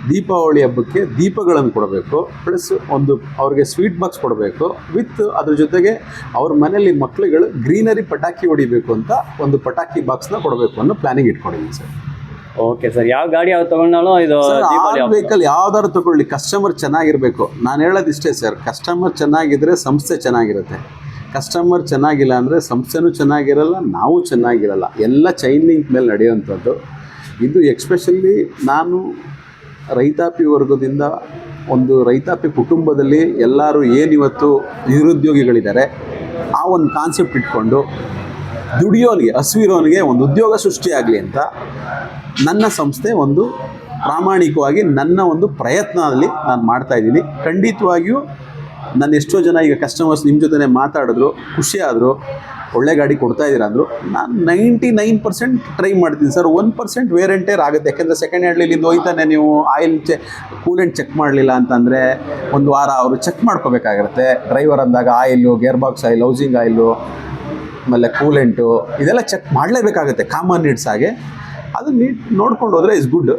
ದೀಪಾವಳಿ ಹಬ್ಬಕ್ಕೆ ದೀಪಗಳನ್ನು ಕೊಡಬೇಕು, ಪ್ಲಸ್ ಒಂದು ಅವ್ರಿಗೆ ಸ್ವೀಟ್ ಬಾಕ್ಸ್ ಕೊಡಬೇಕು, ವಿತ್ ಅದ್ರ ಜೊತೆಗೆ ಅವ್ರ ಮನೇಲಿ ಮಕ್ಳುಗಳು ಗ್ರೀನರಿ ಪಟಾಕಿ ಹೊಡಿಬೇಕು ಅಂತ ಒಂದು ಪಟಾಕಿ ಬಾಕ್ಸ್ನ ಕೊಡಬೇಕು ಅನ್ನೋ ಪ್ಲಾನಿಂಗ್ ಇಟ್ಕೊಂಡಿದ್ದೀನಿ ಸರ್. ಓಕೆ ಸರ್, ಯಾವ ಗಾಡಿ ಯಾವ್ದು ತಗೊಂಡಾலும் ಇದು ದೀಪಾವಳಿ ವೆಹಿಕಲ್ ಯಾವ್ದಾದ್ರು ತಗೊಳ್ಳಿ, ಕಸ್ಟಮರ್ ಚೆನ್ನಾಗಿರಬೇಕು. ನಾನು ಹೇಳೋದಿಷ್ಟೇ ಸರ್, ಕಸ್ಟಮರ್ ಚೆನ್ನಾಗಿದ್ರೆ ಸಂಸ್ಥೆ ಚೆನ್ನಾಗಿರುತ್ತೆ. ಕಸ್ಟಮರ್ ಚೆನ್ನಾಗಿಲ್ಲ ಅಂದರೆ ಸಂಸ್ಥೆನೂ ಚೆನ್ನಾಗಿರಲ್ಲ, ನಾವು ಚೆನ್ನಾಗಿರಲ್ಲ. ಎಲ್ಲ ಚೈನ್ ಲಿಂಕ್ ಮೇಲೆ ನಡೆಯುವಂಥದ್ದು ಇದು. ಎಕ್ಸ್ಪೆಷಲಿ ನಾನು ರೈತಾಪಿ ವರ್ಗದಿಂದ, ಒಂದು ರೈತಾಪಿ ಕುಟುಂಬದಲ್ಲಿ ಎಲ್ಲರೂ ಏನಿವತ್ತು ನಿರುದ್ಯೋಗಿಗಳಿದ್ದಾರೆ, ಆ ಒಂದು ಕಾನ್ಸೆಪ್ಟ್ ಇಟ್ಕೊಂಡು ದುಡಿಯೋನಿಗೆ, ಹಸಿವಿರೋನಿಗೆ ಒಂದು ಉದ್ಯೋಗ ಸೃಷ್ಟಿಯಾಗಲಿ ಅಂತ ನನ್ನ ಸಂಸ್ಥೆ ಒಂದು ಪ್ರಾಮಾಣಿಕವಾಗಿ ನನ್ನ ಒಂದು ಪ್ರಯತ್ನದಲ್ಲಿ ನಾನು ಮಾಡ್ತಾಯಿದ್ದೀನಿ. ಖಂಡಿತವಾಗಿಯೂ ನಾನು ಎಷ್ಟೋ ಜನ ಈಗ ಕಸ್ಟಮರ್ಸ್ ನಿಮ್ಮ ಜೊತೆ ಮಾತಾಡಿದ್ರು, ಖುಷಿಯಾದರು, ಒಳ್ಳೆ ಗಾಡಿ ಕೊಡ್ತಾಯಿದ್ದೀರ ಅಂದರು. ನಾನು 99% ಟ್ರೈ ಮಾಡ್ತೀನಿ ಸರ್. 1% ವೇರ್ ಆ್ಯಂಡ್ ಟೇರ್ ಆಗುತ್ತೆ. ಯಾಕೆಂದರೆ ಸೆಕೆಂಡ್ ಹ್ಯಾಂಡ್ಲಿ ಇಲ್ಲಿಂದ ಹೋಯ್ತಾನೆ ನೀವು ಆಯಿಲ್ ಕೂಲೆಂಟ್ ಚೆಕ್ ಮಾಡಲಿಲ್ಲ ಅಂತಂದರೆ ಒಂದು ವಾರ ಅವರು ಚೆಕ್ ಮಾಡ್ಕೋಬೇಕಾಗಿರುತ್ತೆ. ಡ್ರೈವರ್ ಅಂದಾಗ oil, gear box oil, housing oil, ಆಮೇಲೆ ಕೂಲೆಂಟು, ಇದೆಲ್ಲ ಚೆಕ್ ಮಾಡಲೇಬೇಕಾಗುತ್ತೆ ಕಾಮನ್ ನೀಡ್ಸ್ ಆಗಿ. ಅದು ನೋಡ್ಕೊಂಡು ಹೋದರೆ ಇಸ್ ಗುಡ್.